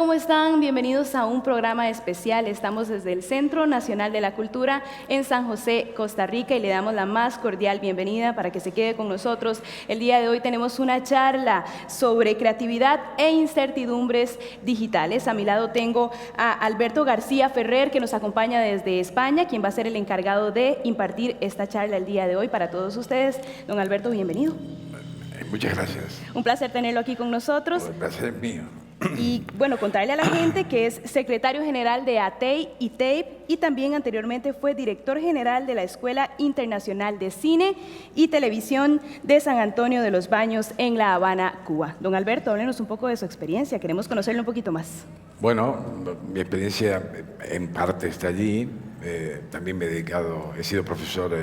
¿Cómo están? Bienvenidos a un programa especial. Estamos desde el Centro Nacional de la Cultura en San José, Costa Rica, y le damos la más cordial bienvenida para que se quede con nosotros. El día de hoy tenemos una charla sobre creatividad e incertidumbres digitales. A mi lado tengo a Alberto García Ferrer, que nos acompaña desde España, quien va a ser el encargado de impartir esta charla el día de hoy para todos ustedes. Don Alberto, bienvenido. Muchas gracias. Un placer tenerlo aquí con nosotros. El placer es mío. Y bueno, contarle a la gente que es secretario general de ATEI y TAPE y también anteriormente fue director general de la Escuela Internacional de Cine y Televisión de San Antonio de los Baños en La Habana, Cuba. Don Alberto, háblenos un poco de su experiencia, queremos conocerlo un poquito más. Bueno, mi experiencia en parte está allí. También me he sido profesor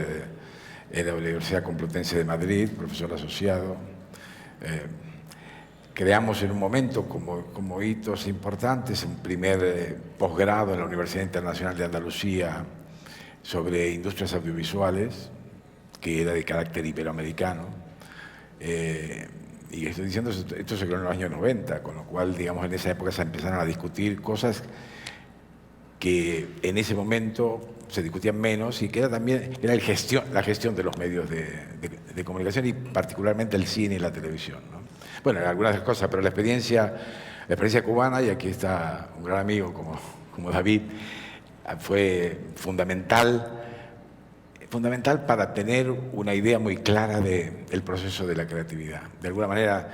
en la Universidad Complutense de Madrid, profesor asociado. Creamos en un momento como hitos importantes un primer posgrado en la Universidad Internacional de Andalucía sobre industrias audiovisuales, que era de carácter iberoamericano. Y estoy diciendo, esto se creó en los años 90, con lo cual, digamos, en esa época se empezaron a discutir cosas que en ese momento se discutían menos y que era también la gestión de los medios de comunicación y particularmente el cine y la televisión, ¿no? Bueno, algunas cosas, pero la experiencia cubana, y aquí está un gran amigo como David, fue fundamental para tener una idea muy clara del proceso de la creatividad. De alguna manera,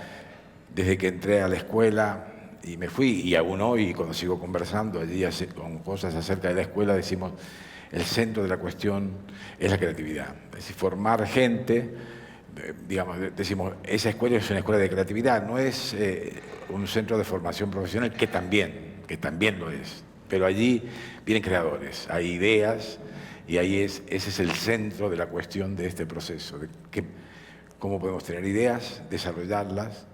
desde que entré a la escuela y me fui, y aún hoy, cuando sigo conversando allí con cosas acerca de la escuela, decimos, el centro de la cuestión es la creatividad. Es decir, formar gente. Digamos, decimos, esa escuela es una escuela de creatividad, no es un centro de formación profesional, que también lo es, pero allí vienen creadores, hay ideas, y ese es el centro de la cuestión de este proceso, de cómo podemos tener ideas, desarrollarlas,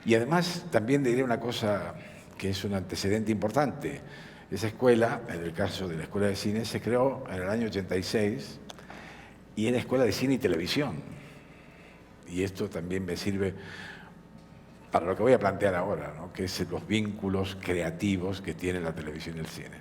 y además también diré una cosa que es un antecedente importante. Esa escuela, en el caso de la Escuela de Cine, se creó en el año 86, y era Escuela de Cine y Televisión. Y esto también me sirve para lo que voy a plantear ahora, ¿no? Que es los vínculos creativos que tiene la televisión y el cine.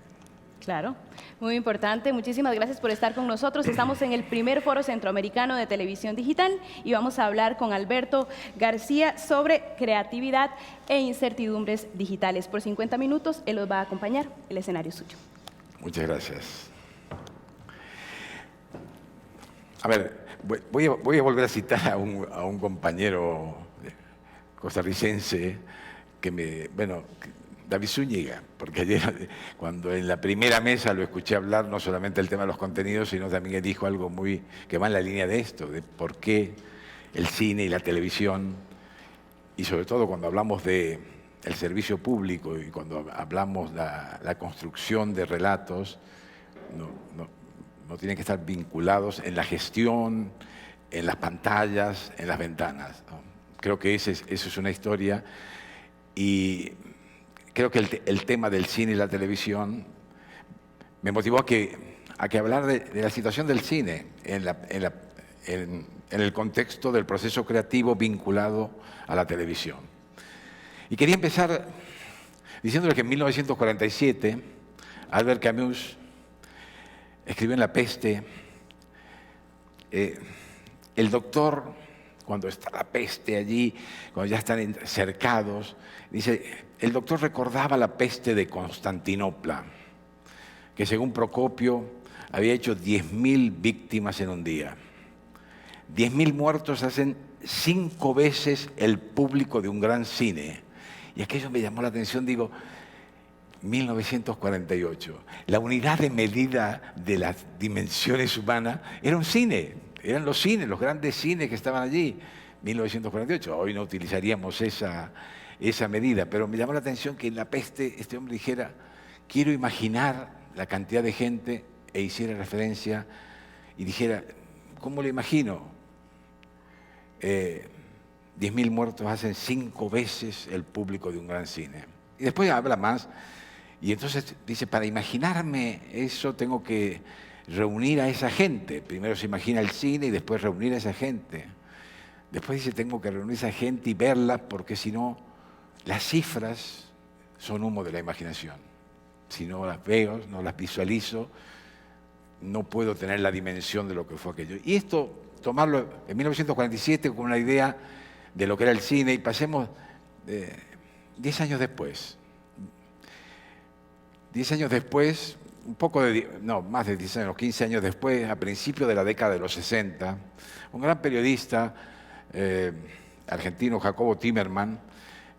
Claro, muy importante. Muchísimas gracias por estar con nosotros. Estamos en el primer Foro Centroamericano de Televisión Digital y vamos a hablar con Alberto García sobre creatividad e incertidumbres digitales. Por 50 minutos, él los va a acompañar. El escenario es suyo. Muchas gracias. A ver, voy a volver a citar a un compañero costarricense David Zúñiga, porque ayer, cuando en la primera mesa lo escuché hablar, no solamente el tema de los contenidos, sino también él dijo algo que va en la línea de esto, de por qué el cine y la televisión, y sobre todo cuando hablamos del servicio público y cuando hablamos de la construcción de relatos, no tienen que estar vinculados en la gestión, en las pantallas, en las ventanas, ¿no? Creo que eso es una historia, y creo que el tema del cine y la televisión me motivó a que hablar de la situación del cine en el contexto del proceso creativo vinculado a la televisión. Y quería empezar diciéndole que en 1947 Albert Camus escribió en La peste, el doctor, cuando está la peste allí, cuando ya están cercados, dice, el doctor recordaba la peste de Constantinopla, que según Procopio había hecho 10.000 víctimas en un día. 10.000 muertos hacen 5 veces el público de un gran cine. Y aquello me llamó la atención, digo, 1948. La unidad de medida de las dimensiones humanas era un cine, eran los cines, los grandes cines que estaban allí. 1948, hoy no utilizaríamos esa medida, pero me llamó la atención que en La peste este hombre dijera, quiero imaginar la cantidad de gente, e hiciera referencia y dijera, ¿cómo lo imagino? 10.000 muertos hacen 5 veces el público de un gran cine. Y después habla más. Y entonces dice, para imaginarme eso tengo que reunir a esa gente. Primero se imagina el cine y después reunir a esa gente. Después dice, tengo que reunir a esa gente y verla porque si no, las cifras son humo de la imaginación. Si no las veo, no las visualizo, no puedo tener la dimensión de lo que fue aquello. Y esto, tomarlo en 1947 con una idea de lo que era el cine, y pasemos 10 años después. 10 años después, más de 10 años, 15 años después, a principios de la década de los 60, un gran periodista argentino, Jacobo Timerman,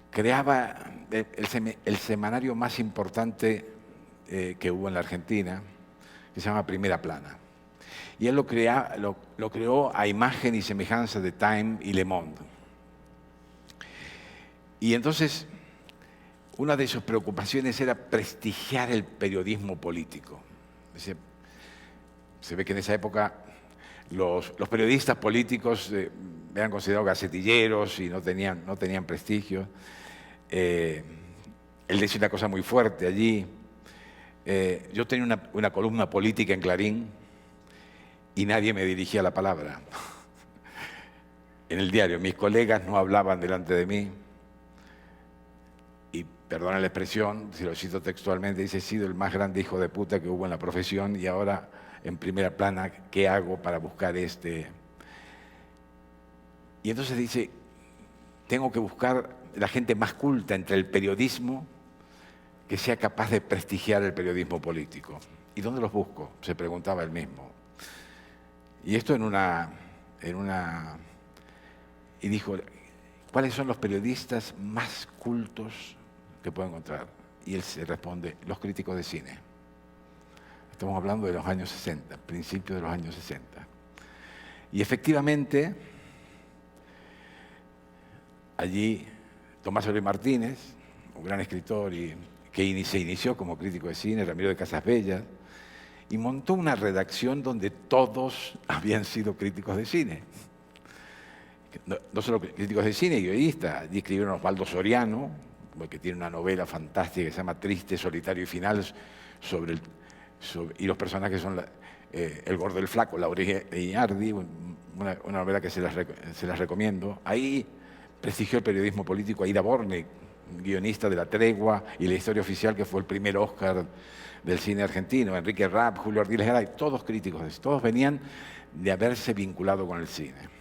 creaba el semanario más importante que hubo en la Argentina, que se llama Primera Plana. Y él lo creó a imagen y semejanza de Time y Le Monde. Y entonces, una de sus preocupaciones era prestigiar el periodismo político. Se ve que en esa época los periodistas políticos eran considerados gacetilleros y no tenían prestigio. Él decía una cosa muy fuerte allí. Yo tenía una columna política en Clarín y nadie me dirigía la palabra. En el diario, mis colegas no hablaban delante de mí. Y perdona la expresión, si lo cito textualmente, dice: he sido el más grande hijo de puta que hubo en la profesión y ahora en Primera Plana, ¿qué hago para buscar este? Y entonces dice: tengo que buscar la gente más culta entre el periodismo que sea capaz de prestigiar el periodismo político. ¿Y dónde los busco?, se preguntaba él mismo. Y esto y dijo: ¿cuáles son los periodistas más cultos que puedo encontrar? Y él se responde: los críticos de cine. Estamos hablando de los años 60, principios de los años 60. Y efectivamente, allí Tomás Eloy Martínez, un gran escritor que se inició como crítico de cine, Ramiro de Casasbellas, y montó una redacción donde todos habían sido críticos de cine. No solo críticos de cine, guionistas. Allí escribieron Osvaldo Soriano, que tiene una novela fantástica que se llama Triste, Solitario y Final, y los personajes son El Gordo y el Flaco, Laurey Iñardi, una novela que se las recomiendo. Ahí prestigió el periodismo político Aida Borne, guionista de La Tregua y La Historia Oficial, que fue el primer Oscar del cine argentino. Enrique Rapp, Julio Ardiles Garay, todos críticos, todos venían de haberse vinculado con el cine.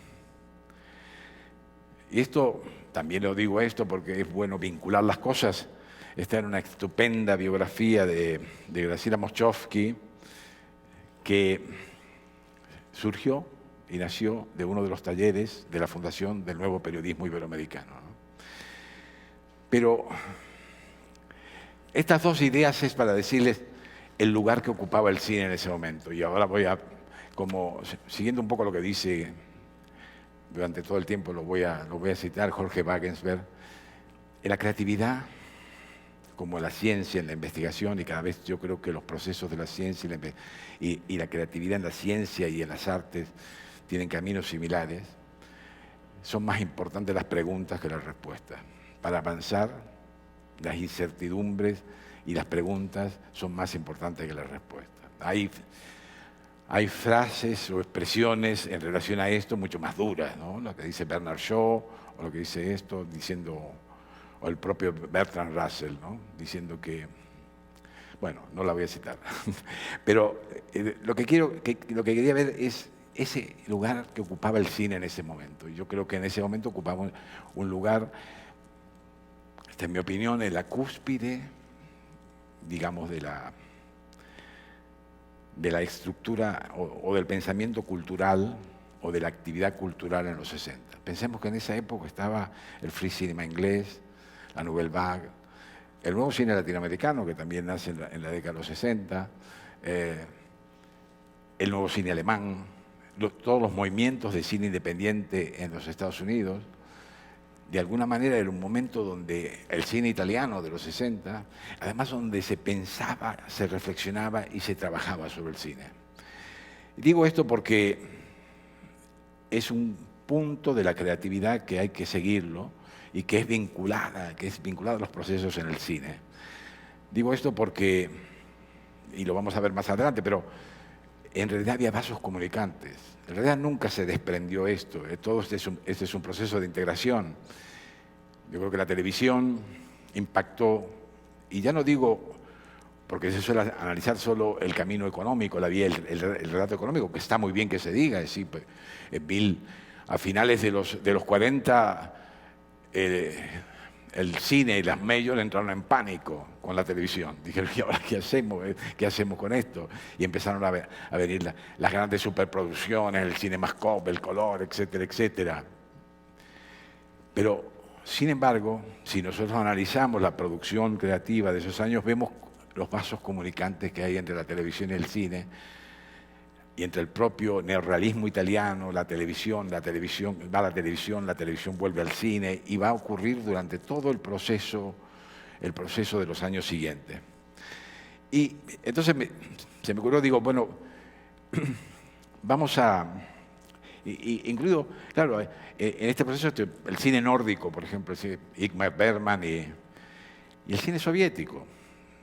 Y esto, también lo digo porque es bueno vincular las cosas. Está en una estupenda biografía de Graciela Moschowski, que surgió y nació de uno de los talleres de la Fundación del Nuevo Periodismo Iberoamericano, ¿no? Pero estas dos ideas es para decirles el lugar que ocupaba el cine en ese momento. Y ahora siguiendo un poco lo que dice, durante todo el tiempo lo voy a citar, Jorge Wagensberg: en la creatividad, como la ciencia, en la investigación, y cada vez yo creo que los procesos de la ciencia y la creatividad en la ciencia y en las artes tienen caminos similares, son más importantes las preguntas que las respuestas. Para avanzar, las incertidumbres y las preguntas son más importantes que las respuestas. Hay frases o expresiones en relación a esto mucho más duras, ¿no? Lo que dice Bernard Shaw, o lo que dice esto, o el propio Bertrand Russell, ¿no? Diciendo que, bueno, no la voy a citar, pero lo que quería ver es ese lugar que ocupaba el cine en ese momento. Y yo creo que en ese momento ocupaba un lugar, en mi opinión, en la cúspide, digamos, de la estructura o del pensamiento cultural o de la actividad cultural en los 60. Pensemos que en esa época estaba el free cinema inglés, la Nouvelle Vague, el nuevo cine latinoamericano, que también nace en la década de los 60, el nuevo cine alemán, todos los movimientos de cine independiente en los Estados Unidos. De alguna manera era un momento donde el cine italiano de los 60, además donde se pensaba, se reflexionaba y se trabajaba sobre el cine. Y digo esto porque es un punto de la creatividad que hay que seguirlo y que es vinculada a los procesos en el cine. Digo esto porque, y lo vamos a ver más adelante, pero en realidad había vasos comunicantes. En realidad nunca se desprendió esto. Todo este es un proceso de integración. Yo creo que la televisión impactó Y ya no digo, porque se suele analizar solo el camino económico, la vía, el relato económico, que está muy bien que se diga. Es decir, pues, a finales de los 40, el cine y las majors entraron en pánico con la televisión. Dijeron, ¿y ahora qué hacemos? ¿Qué hacemos con esto? Y empezaron a venir las grandes superproducciones, el Cinemascope, el color, etcétera, etcétera. Pero, sin embargo, si nosotros analizamos la producción creativa de esos años, vemos los vasos comunicantes que hay entre la televisión y el cine, y entre el propio neorrealismo italiano, la televisión va a la televisión vuelve al cine, y va a ocurrir durante todo el proceso de los años siguientes. Y entonces se me ocurrió, digo, bueno, vamos a... incluido, claro, en este proceso el cine nórdico, por ejemplo, Ingmar Bergman y el cine soviético.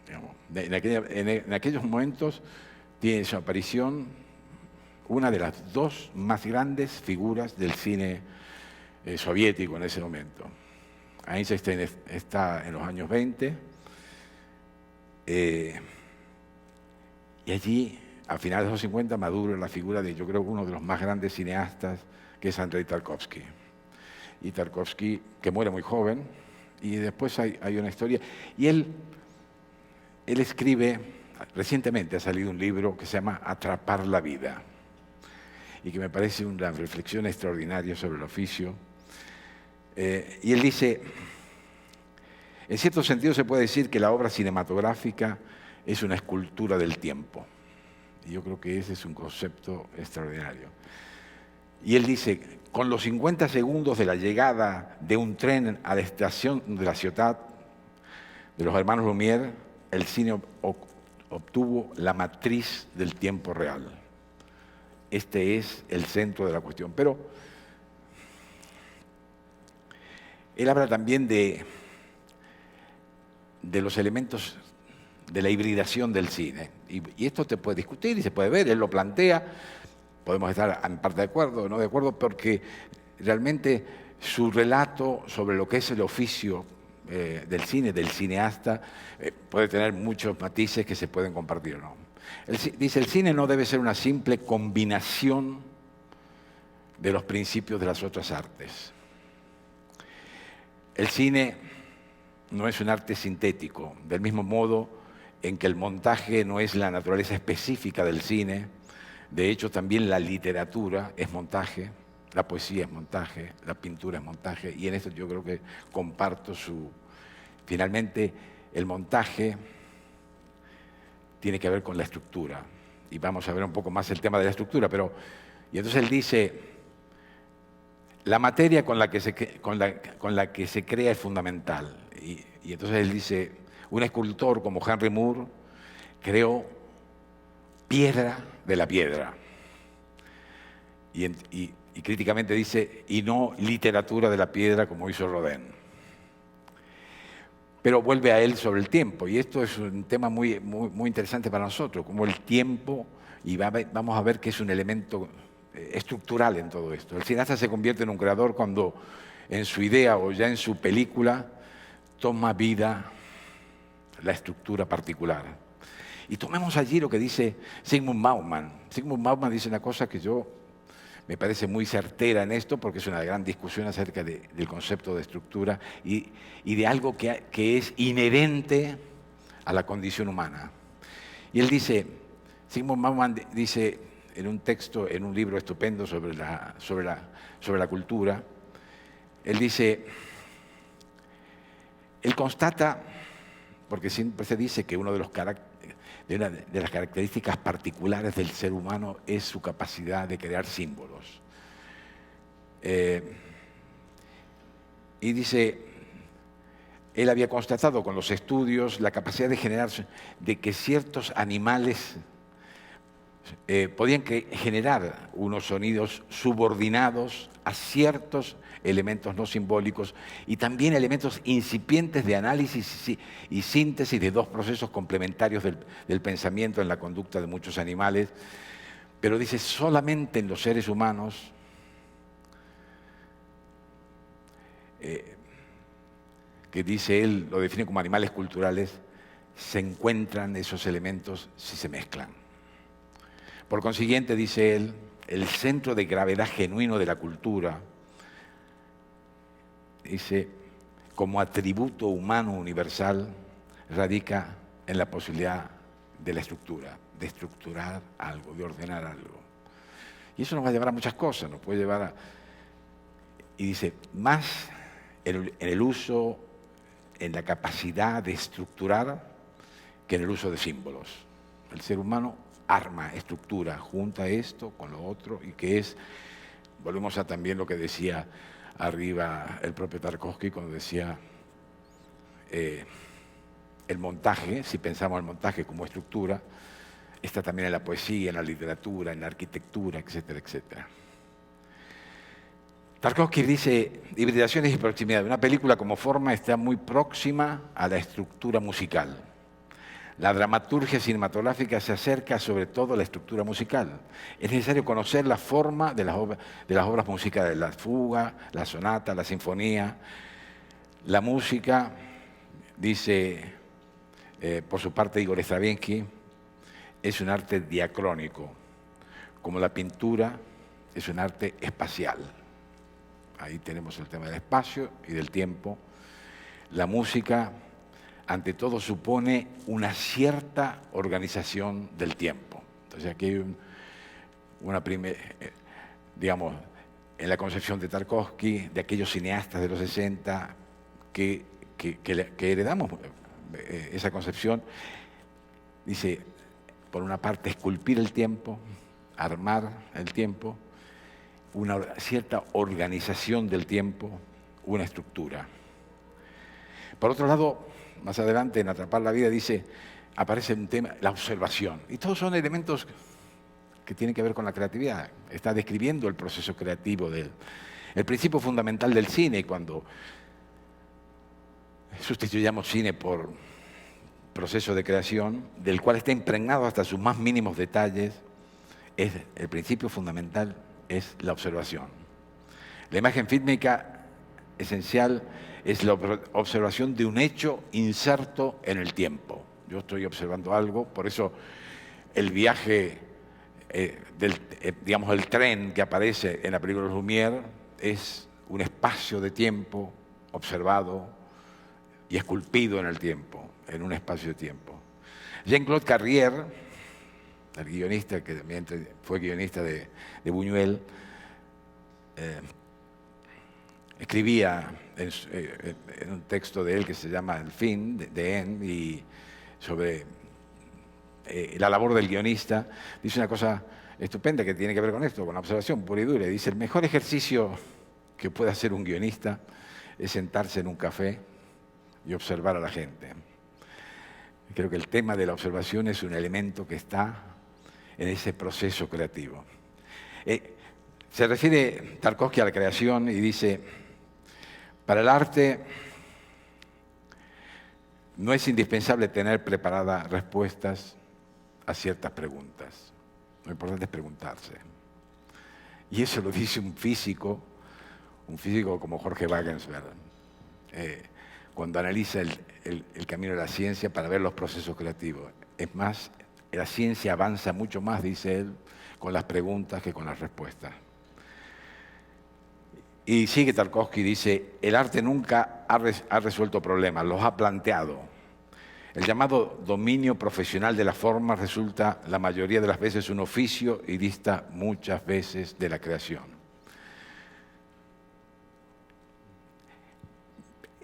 Digamos, en aquellos momentos tiene su aparición una de las dos más grandes figuras del cine soviético en ese momento. Eisenstein está en los años 20, y allí, a finales de los 50, madura la figura de, yo creo, uno de los más grandes cineastas, que es Andrei Tarkovsky. Y Tarkovsky, que muere muy joven, y después hay una historia. Y él escribe, recientemente ha salido un libro que se llama Atrapar la vida, y que me parece una reflexión extraordinaria sobre el oficio. Y él dice, en cierto sentido se puede decir que la obra cinematográfica es una escultura del tiempo. Y yo creo que ese es un concepto extraordinario. Y él dice, con los 50 segundos de la llegada de un tren a la estación de la ciudad de los hermanos Lumière, el cine obtuvo la matriz del tiempo real. Este es el centro de la cuestión. Pero él habla también de los elementos de la hibridación del cine. Y esto te puede discutir y se puede ver, él lo plantea, podemos estar en parte de acuerdo o no de acuerdo, porque realmente su relato sobre lo que es el oficio del cine, del cineasta, puede tener muchos matices que se pueden compartir o no. Dice, el cine no debe ser una simple combinación de los principios de las otras artes. El cine no es un arte sintético, del mismo modo en que el montaje no es la naturaleza específica del cine. De hecho, también la literatura es montaje, la poesía es montaje, la pintura es montaje, y en esto yo creo que comparto Finalmente, el montaje tiene que ver con la estructura, y vamos a ver un poco más el tema de la estructura, y entonces él dice, la materia con la que se crea es fundamental, y entonces él dice, un escultor como Henry Moore creó piedra de la piedra, y críticamente dice, y no literatura de la piedra como hizo Rodin. Pero vuelve a él sobre el tiempo, y esto es un tema muy, muy, muy interesante para nosotros, como el tiempo, y vamos a ver que es un elemento estructural en todo esto. El cineasta se convierte en un creador cuando en su idea o ya en su película toma vida la estructura particular. Y tomemos allí lo que dice Zygmunt Bauman. Zygmunt Bauman dice una cosa que me parece muy certera en esto, porque es una gran discusión acerca del concepto de estructura y de algo que es inherente a la condición humana. Y él dice, Zygmunt Bauman dice en un texto, en un libro estupendo sobre la cultura, él dice, él constata, porque siempre se dice que una de las características particulares del ser humano es su capacidad de crear símbolos. Y dice, él había constatado con los estudios la capacidad de que ciertos animales podían generar unos sonidos subordinados a ciertos elementos no simbólicos y también elementos incipientes de análisis y síntesis de dos procesos complementarios del pensamiento en la conducta de muchos animales. Pero dice, solamente en los seres humanos que dice él, lo define como animales culturales, se encuentran esos elementos si se mezclan. Por consiguiente, dice él, el centro de gravedad genuino de la cultura, dice, como atributo humano universal, radica en la posibilidad de la estructura, de estructurar algo, de ordenar algo. Y eso nos va a llevar a muchas cosas, nos puede llevar a... Y dice, más en el uso, en la capacidad de estructurar que en el uso de símbolos. El ser humano arma, estructura, junta esto con lo otro, y que es, volvemos a también lo que decía arriba el propio Tarkovsky cuando decía el montaje, si pensamos el montaje como estructura, está también en la poesía, en la literatura, en la arquitectura, etcétera, etcétera. Tarkovsky dice, hibridaciones y proximidad. Una película como forma está muy próxima a la estructura musical. La dramaturgia cinematográfica se acerca sobre todo a la estructura musical. Es necesario conocer la forma de las obras musicales, la fuga, la sonata, la sinfonía. La música, dice por su parte Igor Stravinsky, es un arte diacrónico, como la pintura es un arte espacial. Ahí tenemos el tema del espacio y del tiempo. La música, ante todo, supone una cierta organización del tiempo. Entonces aquí hay una primera, digamos, en la concepción de Tarkovsky, de aquellos cineastas de los 60 que heredamos esa concepción, dice, por una parte, esculpir el tiempo, armar el tiempo, una cierta organización del tiempo, una estructura. Por otro lado, más adelante en Atrapar la vida dice, aparece un tema, la observación. Y todos son elementos que tienen que ver con la creatividad. Está describiendo el proceso creativo el principio fundamental del cine, cuando sustituyamos cine por proceso de creación, del cual está impregnado hasta sus más mínimos detalles, el principio fundamental es la observación. La imagen fílmica esencial es la observación de un hecho inserto en el tiempo. Yo estoy observando algo, por eso el viaje, digamos, el tren que aparece en la película Lumière es un espacio de tiempo observado y esculpido en el tiempo, en un espacio de tiempo. Jean-Claude Carrière, el guionista que también fue guionista de Buñuel, escribía en un texto de él que se llama El fin, de En, y sobre la labor del guionista, dice una cosa estupenda que tiene que ver con esto, con la observación pura y dura. Dice, el mejor ejercicio que puede hacer un guionista es sentarse en un café y observar a la gente. Creo que el tema de la observación es un elemento que está en ese proceso creativo. Se refiere Tarkovsky a la creación y dice, para el arte no es indispensable tener preparadas respuestas a ciertas preguntas. Lo importante es preguntarse. Y eso lo dice un físico como Jorge Wagensberg, cuando analiza el camino de la ciencia para ver los procesos creativos. Es más, la ciencia avanza mucho más, dice él, con las preguntas que con las respuestas. Y sigue Tarkovsky, dice, el arte nunca ha resuelto problemas, los ha planteado. El llamado dominio profesional de la forma resulta la mayoría de las veces un oficio y dista muchas veces de la creación.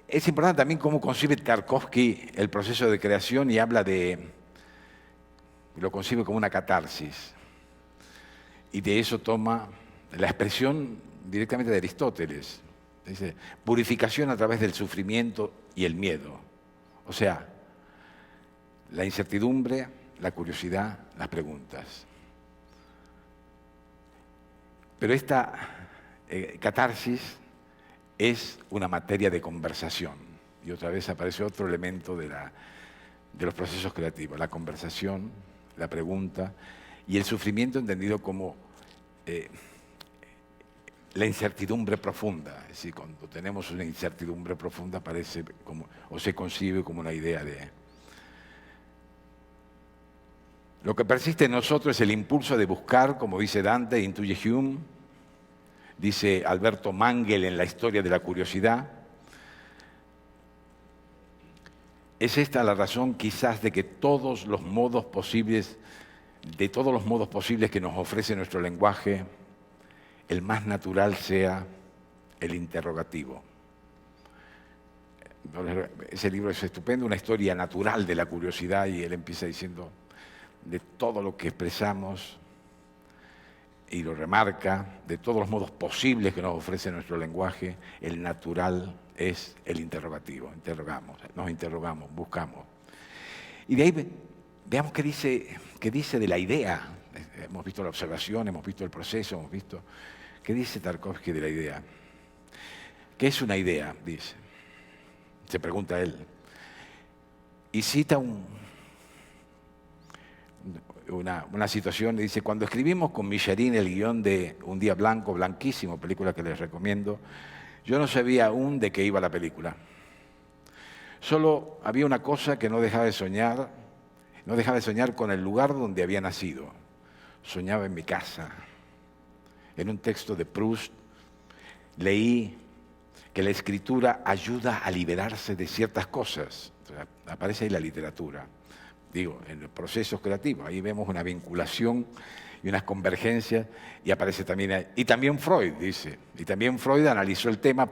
Es importante también cómo concibe Tarkovsky el proceso de creación y habla lo concibe como una catarsis. Y de eso toma la expresión directamente de Aristóteles. Dice, purificación a través del sufrimiento y el miedo. O sea, la incertidumbre, la curiosidad, las preguntas. Pero esta catarsis es una materia de conversación. Y otra vez aparece otro elemento de los procesos creativos, la conversación, la pregunta y el sufrimiento entendido como la incertidumbre profunda. Es decir, cuando tenemos una incertidumbre profunda parece como, o se concibe como una idea Lo que persiste en nosotros es el impulso de buscar, como dice Dante, intuye Hume, dice Alberto Mangel en La historia de la curiosidad. Es esta la razón quizás de que de todos los modos posibles que nos ofrece nuestro lenguaje, el más natural sea el interrogativo. Ese libro es estupendo, una historia natural de la curiosidad, y él empieza diciendo de todo lo que expresamos, y lo remarca, de todos los modos posibles que nos ofrece nuestro lenguaje, el natural es el interrogativo. Nos interrogamos, buscamos. Y de ahí veamos qué dice de la idea. Hemos visto la observación, hemos visto el proceso, hemos visto... ¿Qué dice Tarkovsky de la idea? ¿Qué es una idea? Dice. Se pregunta él. Y cita una situación, dice: cuando escribimos con Micherin el guión de Un día blanco, blanquísimo, película que les recomiendo, yo no sabía aún de qué iba la película. Solo había una cosa que no dejaba de soñar con el lugar donde había nacido. Soñaba en mi casa. En un texto de Proust leí que la escritura ayuda a liberarse de ciertas cosas. O sea, aparece ahí la literatura. Digo, en los procesos creativos, ahí vemos una vinculación y unas convergencias, y aparece también ahí. Y también Freud, dice, y también Freud analizó el tema,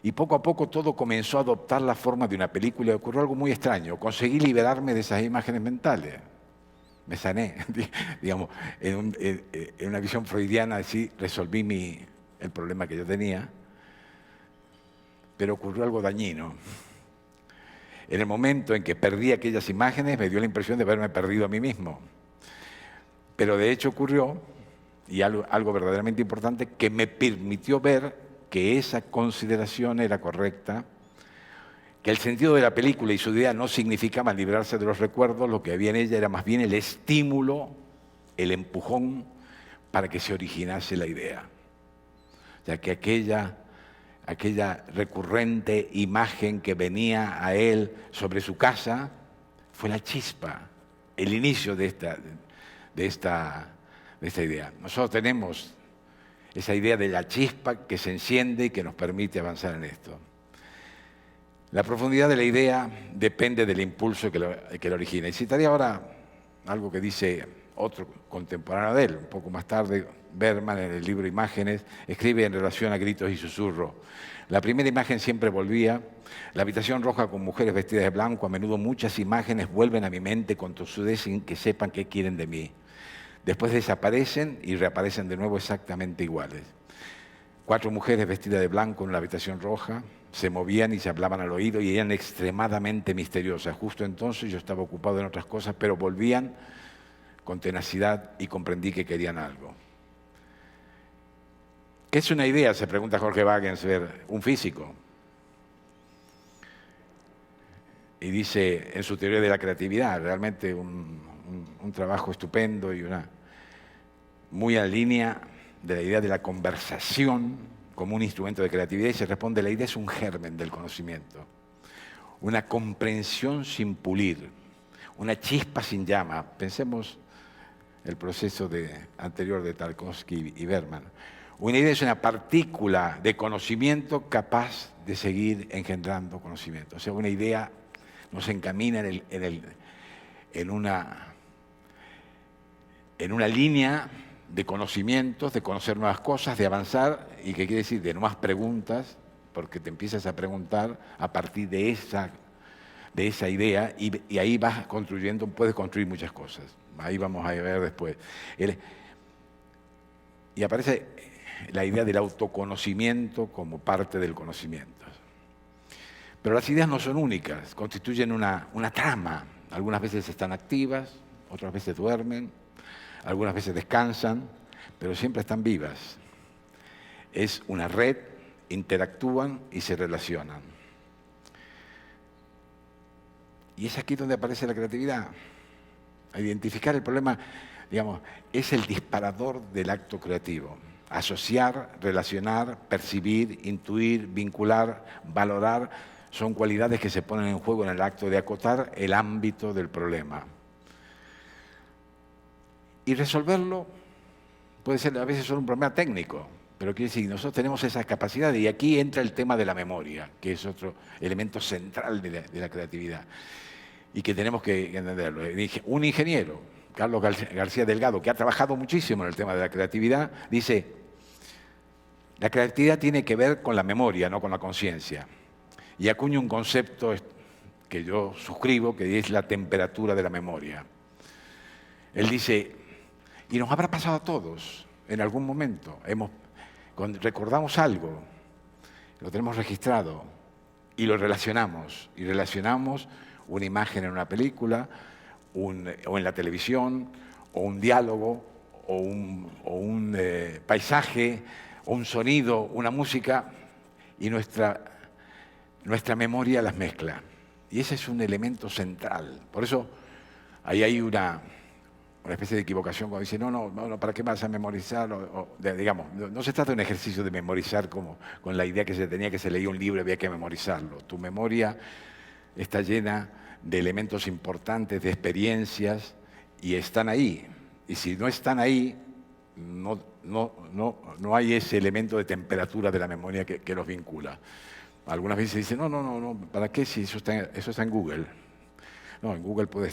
y poco a poco todo comenzó a adoptar la forma de una película, y ocurrió algo muy extraño: conseguí liberarme de esas imágenes mentales. Me sané, digamos, en una visión freudiana, así resolví el problema que yo tenía, pero ocurrió algo dañino. En el momento en que perdí aquellas imágenes, me dio la impresión de haberme perdido a mí mismo. Pero de hecho ocurrió, y algo verdaderamente importante, que me permitió ver que esa consideración era correcta, que el sentido de la película y su idea no significaban librarse de los recuerdos, lo que había en ella era más bien el estímulo, el empujón para que se originase la idea. O sea, que aquella recurrente imagen que venía a él sobre su casa fue la chispa, el inicio de esta idea. Nosotros tenemos esa idea de la chispa que se enciende y que nos permite avanzar en esto. La profundidad de la idea depende del impulso que la origina. Y citaría ahora algo que dice otro contemporáneo de él, un poco más tarde, Berman, en el libro Imágenes, escribe en relación a Gritos y Susurros: la primera imagen siempre volvía, la habitación roja con mujeres vestidas de blanco, a menudo muchas imágenes vuelven a mi mente con tosudez sin que sepan qué quieren de mí. Después desaparecen y reaparecen de nuevo exactamente iguales. 4 mujeres vestidas de blanco en la habitación roja se movían y se hablaban al oído y eran extremadamente misteriosas. Justo entonces yo estaba ocupado en otras cosas, pero volvían con tenacidad y comprendí que querían algo. ¿Qué es una idea?, se pregunta Jorge Wagensberg, un físico. Y dice en su teoría de la creatividad, realmente un trabajo estupendo y muy en línea de la idea de la conversación como un instrumento de creatividad, y se responde: la idea es un germen del conocimiento, una comprensión sin pulir, una chispa sin llama. Pensemos el proceso anterior de Tarkovsky y Berman. Una idea es una partícula de conocimiento capaz de seguir engendrando conocimiento. O sea, una idea nos encamina en una línea de conocimientos, de conocer nuevas cosas, de avanzar, y que quiere decir de nuevas preguntas, porque te empiezas a preguntar a partir de esa idea, y ahí vas construyendo, puedes construir muchas cosas. Ahí vamos a ver después. Y aparece la idea del autoconocimiento como parte del conocimiento. Pero las ideas no son únicas, constituyen una trama. Algunas veces están activas, otras veces duermen, algunas veces descansan, pero siempre están vivas. Es una red, interactúan y se relacionan. Y es aquí donde aparece la creatividad. A identificar el problema, digamos, es el disparador del acto creativo. Asociar, relacionar, percibir, intuir, vincular, valorar, son cualidades que se ponen en juego en el acto de acotar el ámbito del problema. Y resolverlo puede ser a veces solo un problema técnico, pero quiere decir que nosotros tenemos esas capacidades y aquí entra el tema de la memoria, que es otro elemento central de la creatividad y que tenemos que entenderlo. Un ingeniero, Carlos García Delgado, que ha trabajado muchísimo en el tema de la creatividad, dice, la creatividad tiene que ver con la memoria, no con la conciencia. Y acuña un concepto que yo suscribo, que es la temperatura de la memoria. Él dice, y nos habrá pasado a todos en algún momento, cuando recordamos algo, lo tenemos registrado y lo relacionamos, una imagen en una película, o en la televisión, o un diálogo, o un paisaje, o un sonido, una música, y nuestra memoria las mezcla. Y ese es un elemento central. Por eso ahí hay una especie de equivocación cuando dice, no, ¿para qué vas a memorizar? Digamos, no se trata de un ejercicio de memorizar como con la idea que se tenía que se leía un libro y había que memorizarlo. Tu memoria está llena de elementos importantes, de experiencias, y están ahí. Y si no están ahí, no hay ese elemento de temperatura de la memoria que los vincula. Algunas veces dicen, no, ¿para qué si eso está en Google? No, en Google puede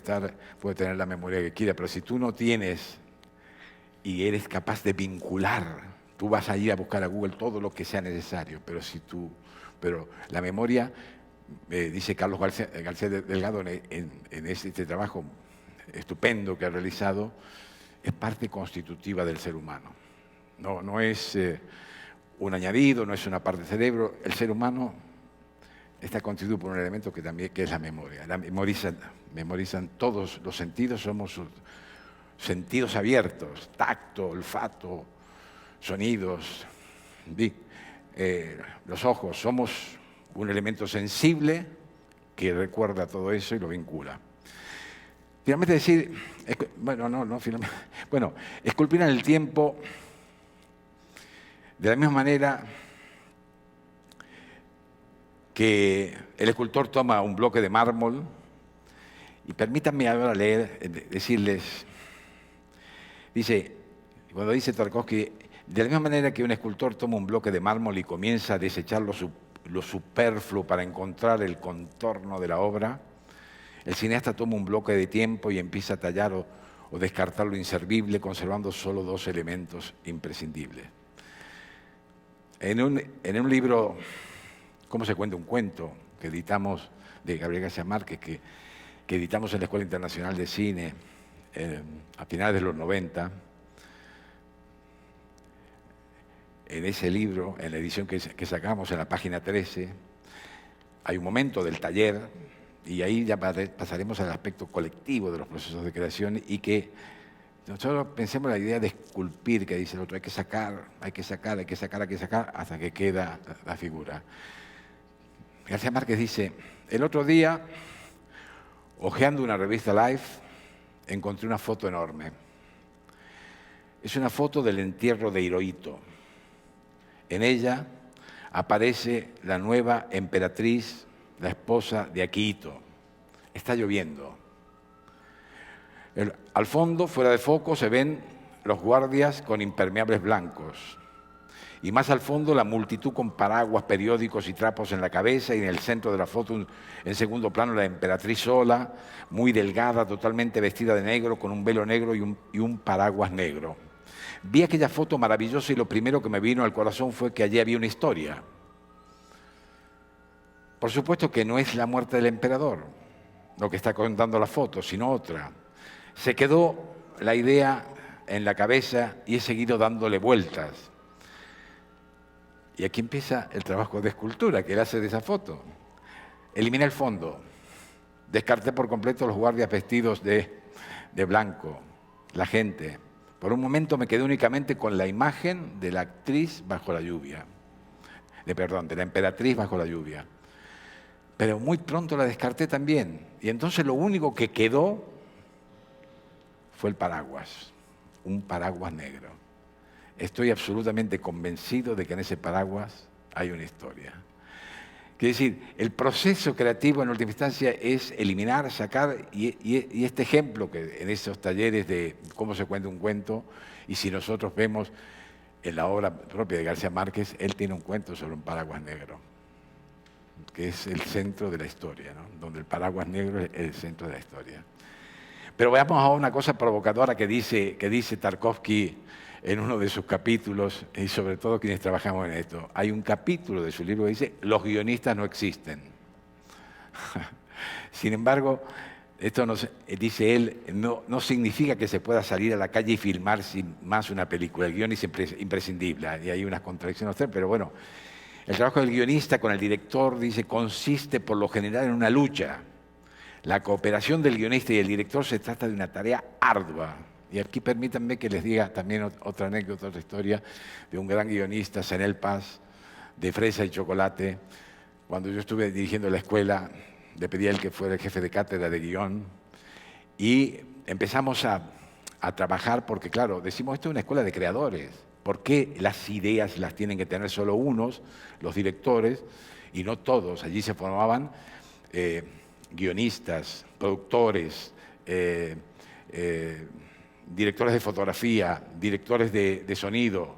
tener la memoria que quiera, pero si tú no tienes y eres capaz de vincular, tú vas a ir a buscar a Google todo lo que sea necesario, pero la memoria, dice Carlos García Delgado en este trabajo estupendo que ha realizado, es parte constitutiva del ser humano. No es un añadido, no es una parte del cerebro. El ser humano está constituido por un elemento que es la memoria. Memorizan todos los sentidos, somos sentidos abiertos, tacto, olfato, sonidos, los ojos, somos un elemento sensible que recuerda todo eso y lo vincula. Finalmente esculpir en el tiempo de la misma manera que el escultor toma un bloque de mármol, y permítanme ahora decirles, cuando dice Tarkovsky, de la misma manera que un escultor toma un bloque de mármol y comienza a desechar lo superfluo para encontrar el contorno de la obra, el cineasta toma un bloque de tiempo y empieza a tallar o descartar lo inservible, conservando solo dos elementos imprescindibles. En un libro, ¿Cómo se cuenta un cuento?, que editamos, de Gabriel García Márquez, que editamos en la Escuela Internacional de Cine a finales de los 90, en ese libro, en la edición que sacamos en la página 13, hay un momento del taller, y ahí ya pasaremos al aspecto colectivo de los procesos de creación, y que nosotros pensemos la idea de esculpir, que dice el otro, hay que sacar, hasta que queda la figura. García Márquez dice, el otro día, hojeando una revista Life, encontré una foto enorme. Es una foto del entierro de Hirohito. En ella aparece la nueva emperatriz, la esposa de Akihito. Está lloviendo. Al fondo, fuera de foco, se ven los guardias con impermeables blancos. Y más al fondo, la multitud con paraguas, periódicos y trapos en la cabeza, y en el centro de la foto, en segundo plano, la emperatriz sola, muy delgada, totalmente vestida de negro, con un velo negro y un paraguas negro. Vi aquella foto maravillosa y lo primero que me vino al corazón fue que allí había una historia. Por supuesto que no es la muerte del emperador lo que está contando la foto, sino otra. Se quedó la idea en la cabeza y he seguido dándole vueltas. Y aquí empieza el trabajo de escultura que él hace de esa foto. Eliminé el fondo, descarté por completo los guardias vestidos de blanco, la gente. Por un momento me quedé únicamente con la imagen de la actriz bajo la lluvia, de la emperatriz bajo la lluvia. Pero muy pronto la descarté también. Y entonces lo único que quedó fue el paraguas, un paraguas negro. Estoy absolutamente convencido de que en ese paraguas hay una historia. Quiere decir, el proceso creativo en última instancia es eliminar, sacar, y este ejemplo que en esos talleres de cómo se cuenta un cuento, y si nosotros vemos en la obra propia de García Márquez, él tiene un cuento sobre un paraguas negro, que es el centro de la historia, ¿no? Donde el paraguas negro es el centro de la historia. Pero veamos ahora una cosa provocadora que dice Tarkovsky en uno de sus capítulos, y sobre todo quienes trabajamos en esto. Hay un capítulo de su libro que dice, los guionistas no existen. Sin embargo, esto dice él, no significa que se pueda salir a la calle y filmar sin más una película. El guion es imprescindible, y hay unas contradicciones, pero bueno, el trabajo del guionista con el director, dice, consiste por lo general en una lucha. La cooperación del guionista y el director se trata de una tarea ardua. Y aquí permítanme que les diga también otra anécdota, otra historia de un gran guionista, Zenel Paz, de Fresa y Chocolate. Cuando yo estuve dirigiendo la escuela, le pedí a él que fuera el jefe de cátedra de guión y empezamos a trabajar porque, claro, decimos, esto es una escuela de creadores. ¿Por qué las ideas las tienen que tener solo unos, los directores, y no todos? Allí se formaban guionistas, productores, directores de fotografía, directores de sonido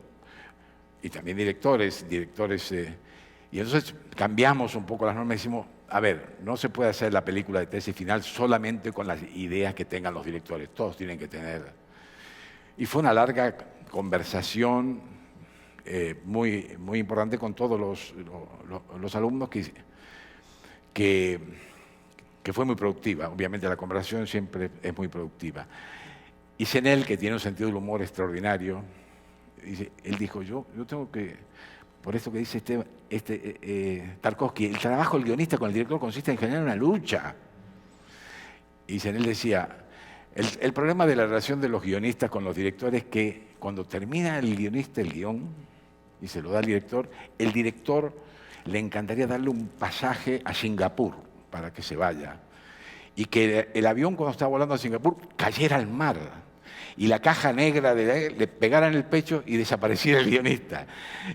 y también directores. Y entonces cambiamos un poco las normas y decimos, a ver, no se puede hacer la película de tesis final solamente con las ideas que tengan los directores, todos tienen que tener. Y fue una larga conversación muy importante con todos los alumnos que fue muy productiva. Obviamente la conversación siempre es muy productiva. Y Zenel, que tiene un sentido del humor extraordinario, él dijo, yo tengo que, por esto que dice Tarkovsky, el trabajo del guionista con el director consiste en generar una lucha. Y Zenel decía, el problema de la relación de los guionistas con los directores es que cuando termina el guionista el guión y se lo da al director, el director le encantaría darle un pasaje a Singapur para que se vaya. Y que el avión cuando estaba volando a Singapur cayera al mar y la caja negra le pegara en el pecho y desapareciera el guionista.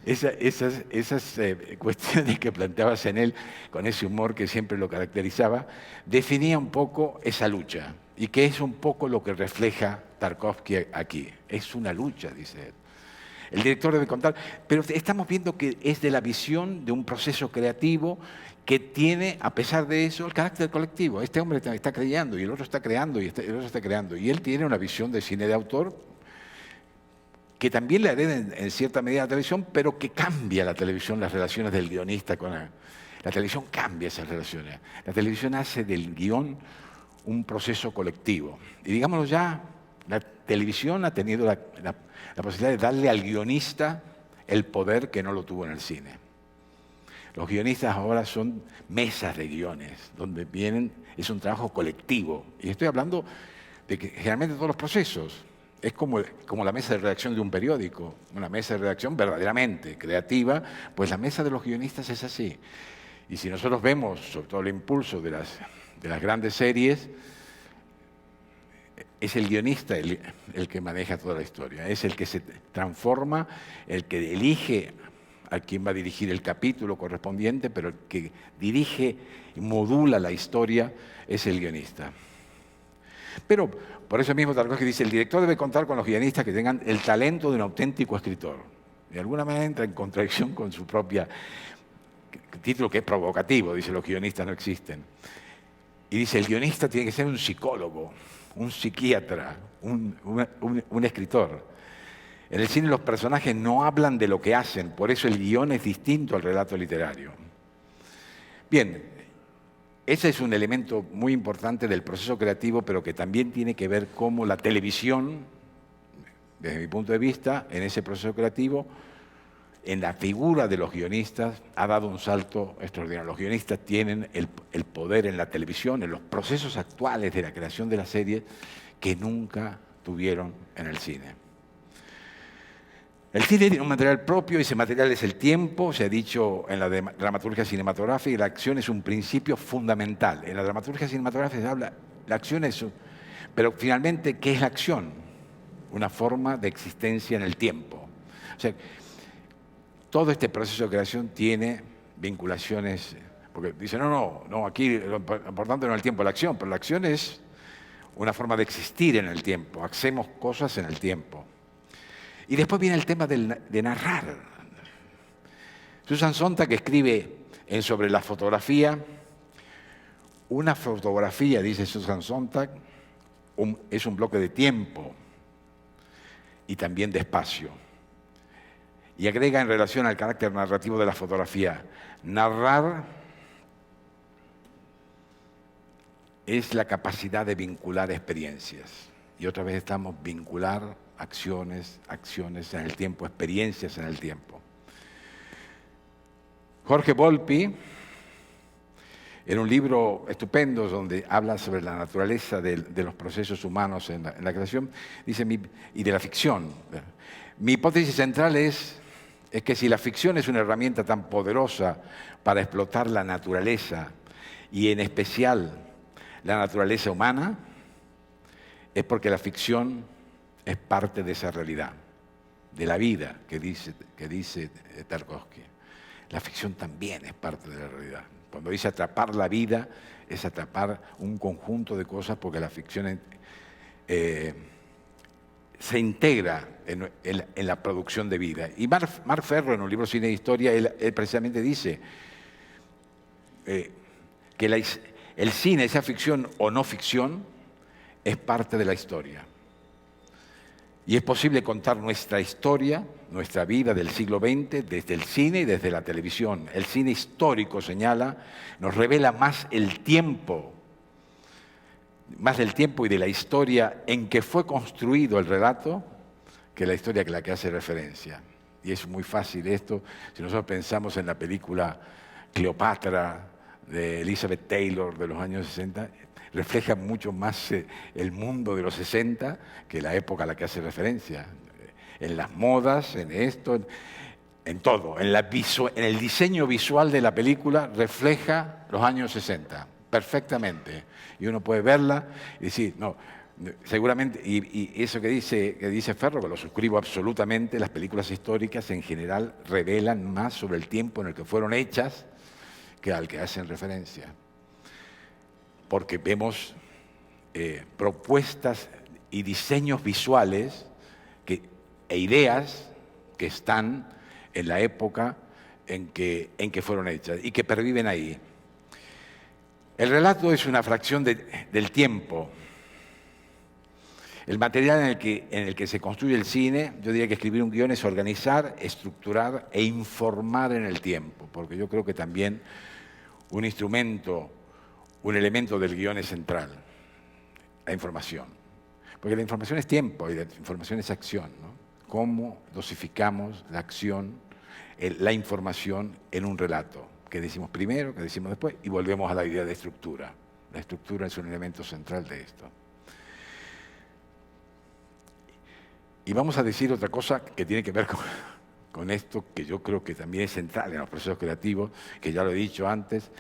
Esas cuestiones que planteaba Zenel con ese humor que siempre lo caracterizaba, definía un poco esa lucha y que es un poco lo que refleja Tarkovsky aquí. Es una lucha, dice él. El director debe contar, pero estamos viendo que es de la visión de un proceso creativo que tiene, a pesar de eso, el carácter colectivo. Este hombre está creando y el otro está creando y el otro está creando. Y él tiene una visión de cine de autor que también le hereda en cierta medida la televisión, pero que cambia la televisión, las relaciones del guionista con la televisión cambia esas relaciones. La televisión hace del guión un proceso colectivo. Y digámoslo ya, la televisión ha tenido la posibilidad de darle al guionista el poder que no lo tuvo en el cine. Los guionistas ahora son mesas de guiones, donde es un trabajo colectivo. Y estoy hablando de que generalmente todos los procesos, es como la mesa de redacción de un periódico, una mesa de redacción verdaderamente creativa, pues la mesa de los guionistas es así. Y si nosotros vemos, sobre todo el impulso de las grandes series, es el guionista el que maneja toda la historia, es el que se transforma, el que elige a quién va a dirigir el capítulo correspondiente, pero el que dirige y modula la historia es el guionista. Pero por eso mismo Tarkovsky dice, el director debe contar con los guionistas que tengan el talento de un auténtico escritor. De alguna manera entra en contradicción con su propia título, que es provocativo, dice, los guionistas no existen. Y dice, el guionista tiene que ser un psicólogo, un psiquiatra, un escritor. En el cine los personajes no hablan de lo que hacen, por eso el guión es distinto al relato literario. Bien, ese es un elemento muy importante del proceso creativo, pero que también tiene que ver cómo la televisión, desde mi punto de vista, en ese proceso creativo, en la figura de los guionistas, ha dado un salto extraordinario. Los guionistas tienen el poder en la televisión, en los procesos actuales de la creación de las series, que nunca tuvieron en el cine. El cine tiene un material propio y ese material es el tiempo. Se ha dicho en la dramaturgia cinematográfica, y la acción es un principio fundamental. En la dramaturgia cinematográfica se habla, la acción es... Pero finalmente, ¿qué es la acción? Una forma de existencia en el tiempo. O sea, todo este proceso de creación tiene vinculaciones Porque dice, no, aquí lo importante no es el tiempo, la acción, pero la acción es una forma de existir en el tiempo, hacemos cosas en el tiempo. Y después viene el tema de narrar. Susan Sontag escribe sobre la fotografía, una fotografía, dice Susan Sontag, es un bloque de tiempo y también de espacio. Y agrega en relación al carácter narrativo de la fotografía, narrar es la capacidad de vincular experiencias. Y otra vez estamos vincular acciones en el tiempo, experiencias en el tiempo. Jorge Volpi, en un libro estupendo donde habla sobre la naturaleza de los procesos humanos en la creación, dice, y de la ficción. Mi hipótesis central es que si la ficción es una herramienta tan poderosa para explotar la naturaleza, y en especial la naturaleza humana, es porque la ficción es parte de esa realidad, de la vida que dice Tarkovsky. La ficción también es parte de la realidad. Cuando dice atrapar la vida, es atrapar un conjunto de cosas porque la ficción se integra en la producción de vida. Y Marc Ferro, en un libro Cine e Historia, él precisamente dice que el cine, esa ficción o no ficción, es parte de la historia. Y es posible contar nuestra historia, nuestra vida del siglo XX, desde el cine y desde la televisión. El cine histórico, señala, nos revela más del tiempo y de la historia en que fue construido el relato, que la historia a la que hace referencia. Y es muy fácil esto, si nosotros pensamos en la película Cleopatra, de Elizabeth Taylor de los años 60, refleja mucho más el mundo de los 60 que la época a la que hace referencia. En las modas, en esto, en todo. En el diseño visual de la película refleja los años 60, perfectamente. Y uno puede verla y decir, no, seguramente, y eso que dice Ferro, que lo suscribo absolutamente, las películas históricas en general revelan más sobre el tiempo en el que fueron hechas que al que hacen referencia. Porque vemos propuestas y diseños visuales e ideas que están en la época en que fueron hechas y que perviven ahí. El relato es una fracción del tiempo. El material en el que se construye el cine, yo diría que escribir un guión es organizar, estructurar e informar en el tiempo, porque yo creo que también un elemento del guión es central, la información. Porque la información es tiempo y la información es acción, ¿no? Cómo dosificamos la acción, la información en un relato. ¿Qué decimos primero, qué decimos después? Y volvemos a la idea de estructura. La estructura es un elemento central de esto. Y vamos a decir otra cosa que tiene que ver con esto, que yo creo que también es central en los procesos creativos, que ya lo he dicho antes,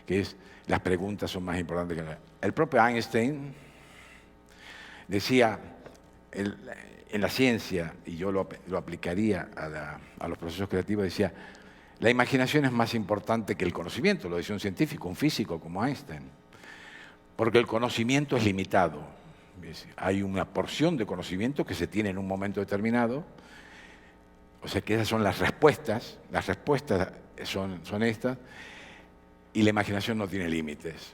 que es las preguntas son más importantes que nada. El propio Einstein decía, en la ciencia, y yo lo aplicaría a los procesos creativos, decía, la imaginación es más importante que el conocimiento, lo decía un científico, un físico como Einstein, porque el conocimiento es limitado. Hay una porción de conocimiento que se tiene en un momento determinado. O sea que esas son las respuestas son estas, y la imaginación no tiene límites.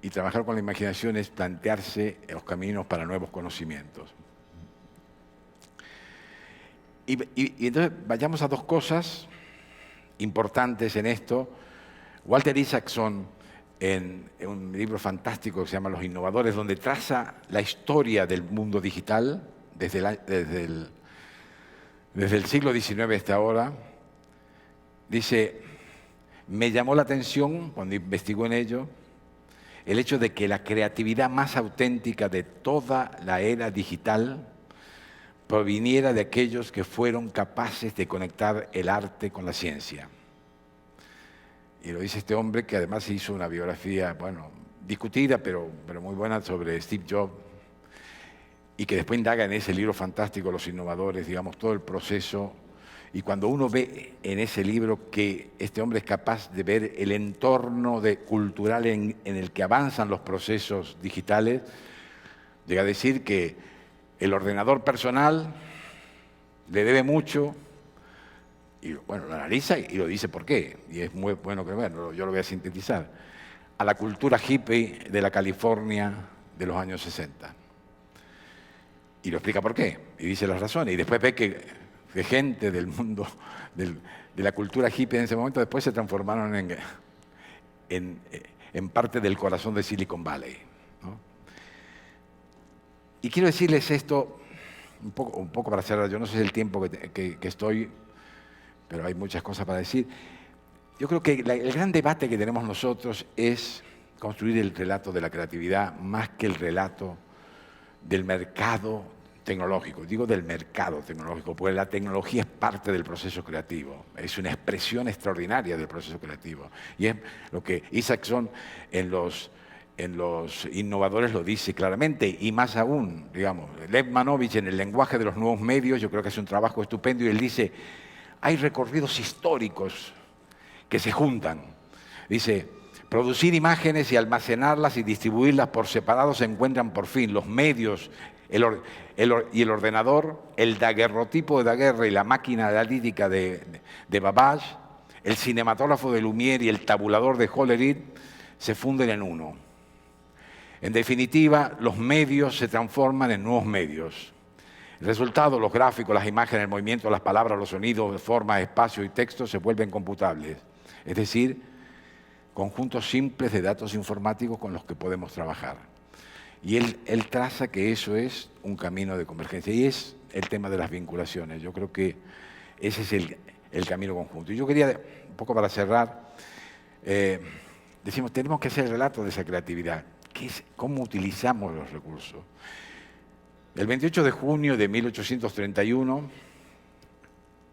Y trabajar con la imaginación es plantearse los caminos para nuevos conocimientos. Y entonces vayamos a dos cosas importantes en esto. Walter Isaacson, en un libro fantástico que se llama Los Innovadores, donde traza la historia del mundo digital desde el siglo XIX hasta ahora, dice, me llamó la atención cuando investigó en ello el hecho de que la creatividad más auténtica de toda la era digital proviniera de aquellos que fueron capaces de conectar el arte con la ciencia. Y lo dice este hombre que además hizo una biografía, bueno, discutida, pero muy buena sobre Steve Jobs, y que después indaga en ese libro fantástico, Los Innovadores, digamos, todo el proceso Y cuando uno ve en ese libro que este hombre es capaz de ver el entorno cultural en el que avanzan los procesos digitales, llega a decir que el ordenador personal le debe mucho, y bueno, lo analiza y lo dice por qué, y es muy bueno que bueno, yo lo voy a sintetizar, a la cultura hippie de la California de los años 60. Y lo explica por qué, y dice las razones, y después ve que gente del mundo, de la cultura hippie en ese momento, después se transformaron en parte del corazón de Silicon Valley, ¿no? Y quiero decirles esto, un poco para cerrar, yo no sé el tiempo que estoy, pero hay muchas cosas para decir. Yo creo que el gran debate que tenemos nosotros es construir el relato de la creatividad más que el relato del mercado tecnológico. Digo del mercado tecnológico, porque la tecnología es parte del proceso creativo, es una expresión extraordinaria del proceso creativo. Y es lo que Isaacson en los innovadores lo dice claramente, y más aún, digamos, Lev Manovich en El lenguaje de los nuevos medios, yo creo que hace un trabajo estupendo, y él dice, hay recorridos históricos que se juntan. Dice, producir imágenes y almacenarlas y distribuirlas por separado se encuentran por fin los medios y el ordenador, el daguerrotipo de Daguerre y la máquina analítica de Babbage, el cinematógrafo de Lumière y el tabulador de Hollerith se funden en uno. En definitiva, los medios se transforman en nuevos medios. El resultado, los gráficos, las imágenes, el movimiento, las palabras, los sonidos, formas, espacio y texto se vuelven computables. Es decir, conjuntos simples de datos informáticos con los que podemos trabajar. Y él traza que eso es un camino de convergencia. Y es el tema de las vinculaciones. Yo creo que ese es el camino conjunto. Y yo quería, un poco para cerrar, decimos, tenemos que hacer el relato de esa creatividad. ¿Cómo utilizamos los recursos? El 28 de junio de 1831,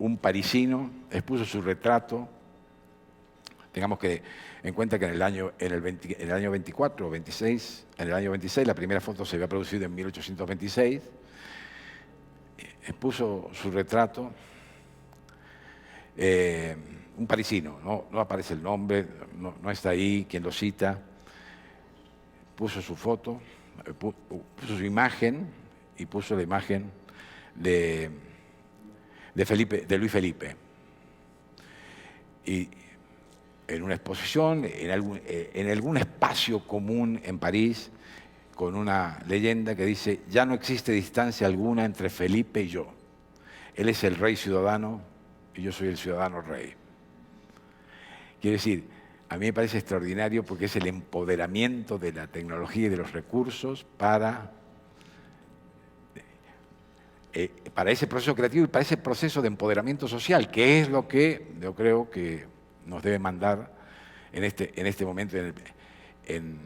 un parisino expuso su retrato. Tengamos que en cuenta que en el año 24 o 26, en el año 26, la primera foto se había producido en 1826, expuso su retrato, un parisino, no aparece el nombre, no está ahí quien lo cita, puso su foto, puso su imagen y puso la imagen de Luis Felipe. Y en una exposición, en algún espacio común en París, con una leyenda que dice, ya no existe distancia alguna entre Felipe y yo. Él es el rey ciudadano y yo soy el ciudadano rey. Quiere decir, a mí me parece extraordinario porque es el empoderamiento de la tecnología y de los recursos para ese proceso creativo y para ese proceso de empoderamiento social, que es lo que yo creo que nos debe mandar en este momento en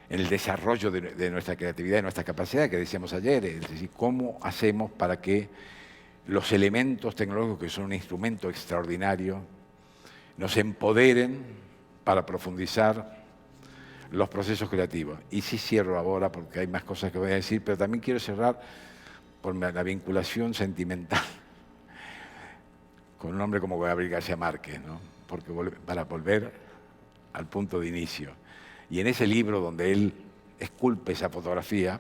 el desarrollo de nuestra creatividad y nuestra capacidad, que decíamos ayer, es decir, cómo hacemos para que los elementos tecnológicos, que son un instrumento extraordinario, nos empoderen para profundizar los procesos creativos. Y sí cierro ahora, porque hay más cosas que voy a decir, pero también quiero cerrar por la vinculación sentimental con un hombre como Gabriel García Márquez, ¿no? Porque para volver al punto de inicio. Y en ese libro donde él esculpe esa fotografía,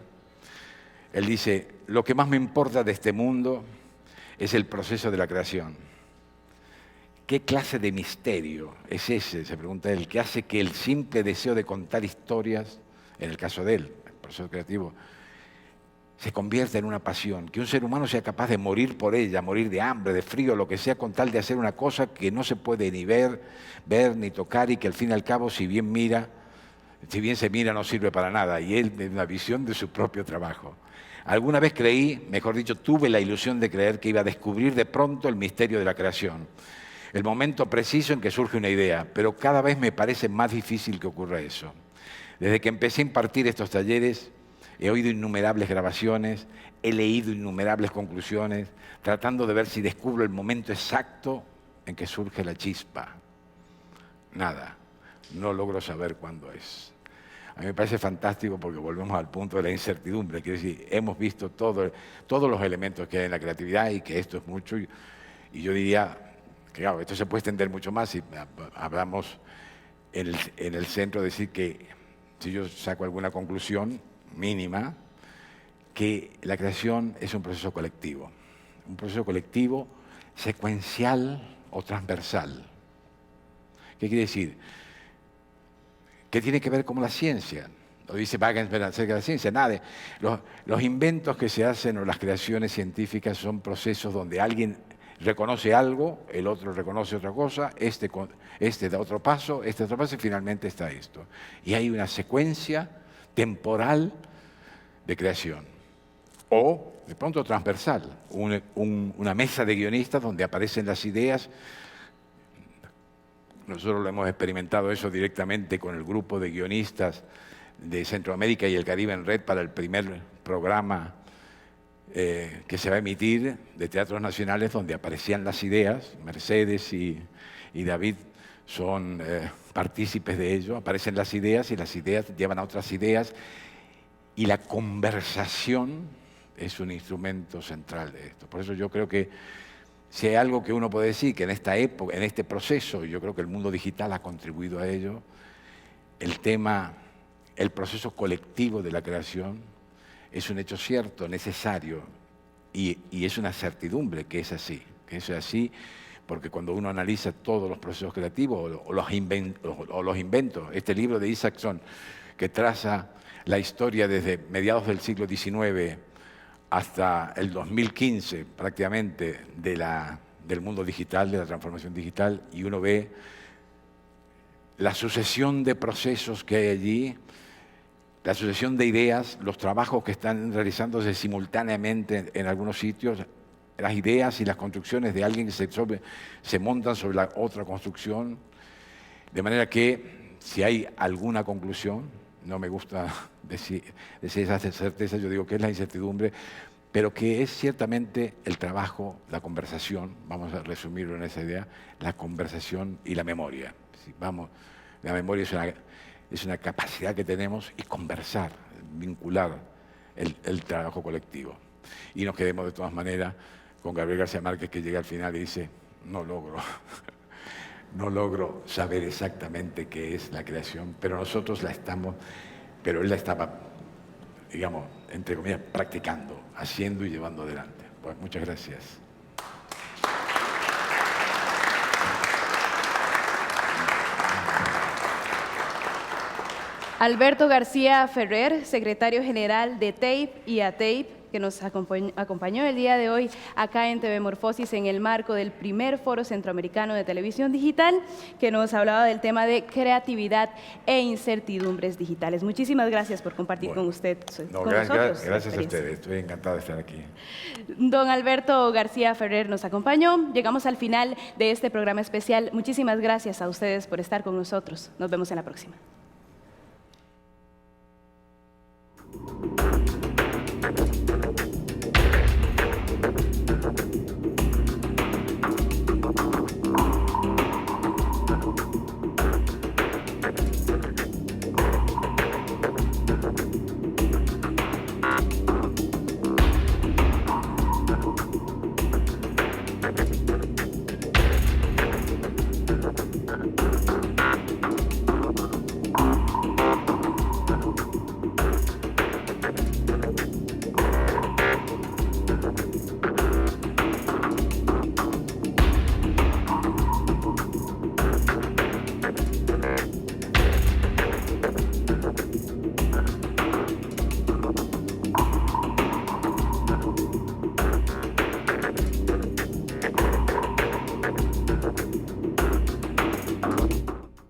él dice, lo que más me importa de este mundo es el proceso de la creación. ¿Qué clase de misterio es ese, se pregunta él, que hace que el simple deseo de contar historias, en el caso de él, el proceso creativo, se convierta en una pasión, que un ser humano sea capaz de morir por ella, morir de hambre, de frío, lo que sea, con tal de hacer una cosa que no se puede ni ver ni tocar y que al fin y al cabo, si bien se mira, no sirve para nada. Y él tiene una visión de su propio trabajo. Alguna vez creí, mejor dicho, tuve la ilusión de creer que iba a descubrir de pronto el misterio de la creación, el momento preciso en que surge una idea, pero cada vez me parece más difícil que ocurra eso. Desde que empecé a impartir estos talleres, he oído innumerables grabaciones, he leído innumerables conclusiones, tratando de ver si descubro el momento exacto en que surge la chispa. Nada, no logro saber cuándo es. A mí me parece fantástico porque volvemos al punto de la incertidumbre. Quiero decir, hemos visto todos los elementos que hay en la creatividad y que esto es mucho. Y yo diría que, claro, esto se puede extender mucho más si hablamos en el centro, decir que si yo saco alguna conclusión mínima, que la creación es un proceso colectivo secuencial o transversal. ¿Qué quiere decir? ¿Qué tiene que ver con la ciencia? Lo dice Wagensberg acerca de la ciencia, nada. Los inventos que se hacen o las creaciones científicas son procesos donde alguien reconoce algo, el otro reconoce otra cosa, este da otro paso, y finalmente está esto. Y hay una secuencia temporal de creación. O, de pronto, transversal, una mesa de guionistas donde aparecen las ideas. Nosotros lo hemos experimentado eso directamente con el grupo de guionistas de Centroamérica y el Caribe en Red para el primer programa que se va a emitir de teatros nacionales, donde aparecían las ideas. Mercedes y David son partícipes de ello. Aparecen las ideas y las ideas llevan a otras ideas, y la conversación es un instrumento central de esto. Por eso yo creo que si hay algo que uno puede decir, que en esta época, en este proceso, y yo creo que el mundo digital ha contribuido a ello, el proceso colectivo de la creación es un hecho cierto, necesario, y es una certidumbre que es así, porque cuando uno analiza todos los procesos creativos o los inventos, este libro de Isaacson, que traza la historia desde mediados del siglo XIX hasta el 2015, prácticamente, del mundo digital, de la transformación digital, y uno ve la sucesión de procesos que hay allí, la sucesión de ideas, los trabajos que están realizándose simultáneamente en algunos sitios, las ideas y las construcciones de alguien que se montan sobre la otra construcción, de manera que si hay alguna conclusión, no me gusta decir esa certeza, yo digo que es la incertidumbre, pero que es ciertamente el trabajo, la conversación, vamos a resumirlo en esa idea, la conversación y la memoria. La memoria es una capacidad que tenemos, y conversar, vincular el trabajo colectivo. Y nos quedemos de todas maneras con Gabriel García Márquez, que llega al final y dice: no logro saber exactamente qué es la creación, pero él la estaba, digamos, entre comillas, practicando, haciendo y llevando adelante. Pues muchas gracias. Alberto García Ferrer, secretario general de TAPE y ATAPE, que nos acompañó el día de hoy acá en TV Morfosis en el marco del primer Foro Centroamericano de Televisión Digital, que nos hablaba del tema de creatividad e incertidumbres digitales. Muchísimas gracias por compartir con usted. Gracias a ustedes, estoy encantado de estar aquí. Don Alberto García Ferrer nos acompañó. Llegamos al final de este programa especial. Muchísimas gracias a ustedes por estar con nosotros. Nos vemos en la próxima.